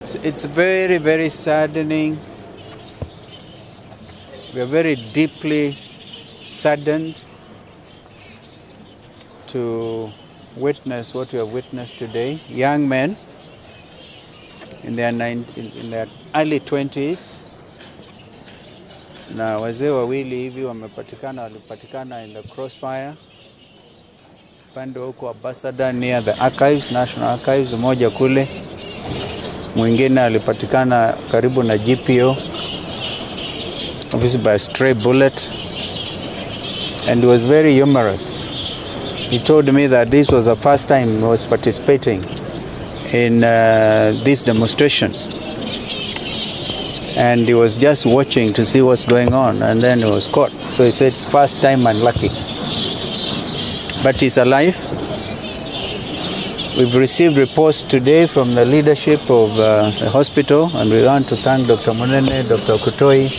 It's very, very saddening. We are very deeply saddened to witness what we have witnessed today. Young men in their early 20s na wazee wawili hivi walipatikana in the crossfire pande huko Ambassador near the archives, National Archives, mmoja kule, mwingine alipatikana karibu na GPO, obviously by a stray bullet, and he was very humorous. He told me that this was the first time he was participating in these demonstrations, and he was just watching to see what's going on, and then he was caught. So he said, first time unlucky, but he's alive. We've received reports today from the leadership of the hospital, and we want to thank Dr. Munene, Dr. Kutoi,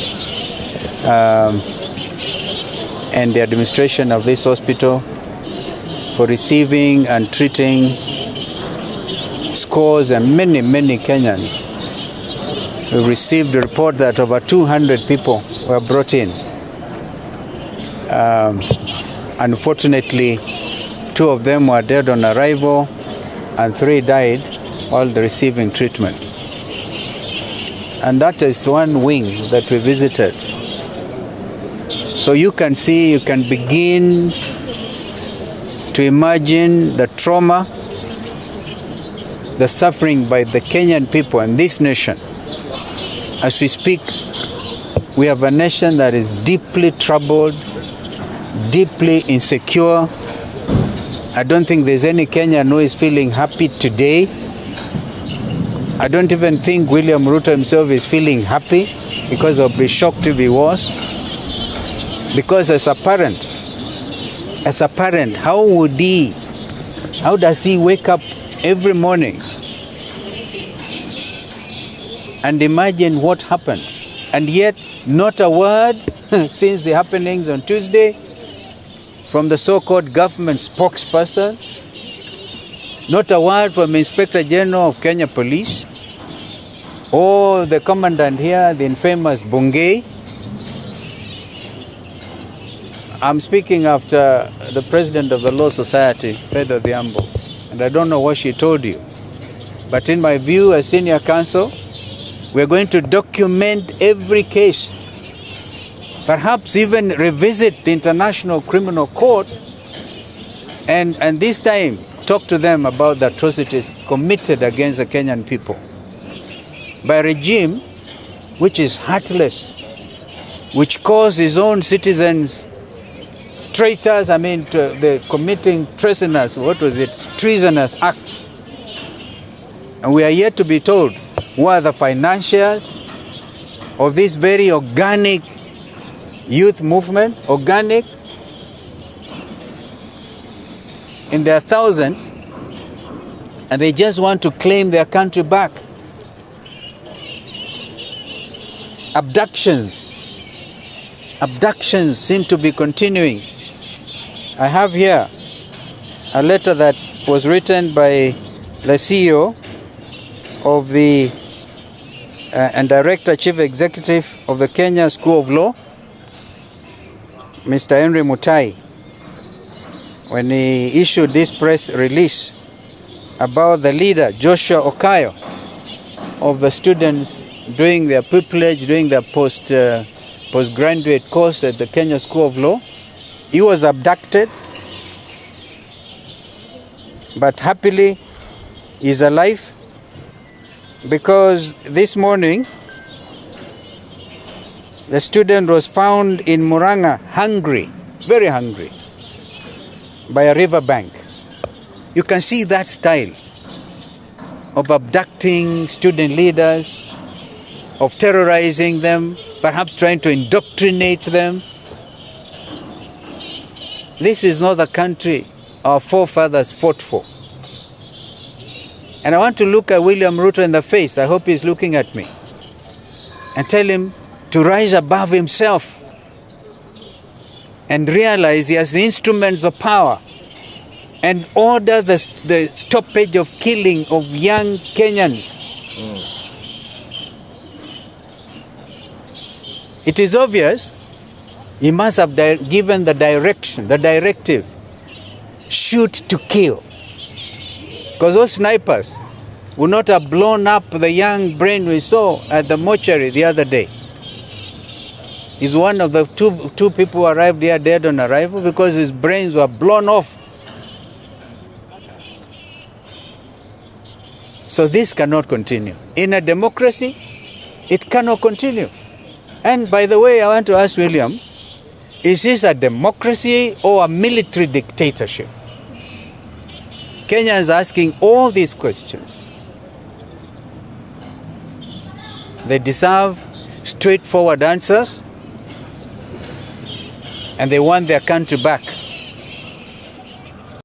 and the administration of this hospital for receiving and treating scores and many, many Kenyans. We received a report that over 200 people were brought in. Unfortunately, 2 of them were dead on arrival, and 3 died while receiving treatment. And that is one wing that we visited. So you can see, you can begin to imagine the trauma, the suffering by the Kenyan people and this nation. As we speak, we have a nation that is deeply troubled, deeply insecure. I don't think there's any Kenyan who is feeling happy today. I don't even think William Ruto himself is feeling happy because of the shock to he was. Because as a parent, how does he wake up every morning and imagine what happened? And yet, not a word since the happenings on Tuesday from the so-called government spokesperson, not a word from Inspector General of Kenya Police, or the commandant here, the infamous Bungei. I'm speaking after the president of the Law Society, Pedro Diambo, and I don't know what she told you. But in my view, as senior counsel, we're going to document every case, perhaps even revisit the International Criminal Court, and this time talk to them about the atrocities committed against the Kenyan people by a regime which is heartless, which calls his own citizens traitors, they're committing treasonous acts. And we are yet to be told who are the financiers of this very organic youth movement, organic in their thousands, and they just want to claim their country back. Abductions seem to be continuing. I have here a letter that was written by the CEO of the and Director Chief Executive of the Kenya School of Law, Mr. Henry Mutai, when he issued this press release about the leader, Joshua Okayo, of the students doing their pupillage, doing their postgraduate course at the Kenya School of Law. He was abducted, but happily he's alive, because this morning the student was found in Murang'a, hungry, very hungry, by a river bank. You can see that style of abducting student leaders, of terrorizing them, perhaps trying to indoctrinate them. This is not the country our forefathers fought for. And I want to look at William Ruto in the face, I hope he's looking at me, and tell him to rise above himself and realize he has the instruments of power and order the stoppage of killing of young Kenyans It is obvious he must have given the directive, shoot to kill. Because those snipers would not have blown up the young brain we saw at the mortuary the other day. He's one of the two people who arrived here dead on arrival because his brains were blown off. So this cannot continue. In a democracy, it cannot continue. And by the way, I want to ask William, is this a democracy or a military dictatorship? Kenya is asking all these questions. They deserve straightforward answers, and they want their country back.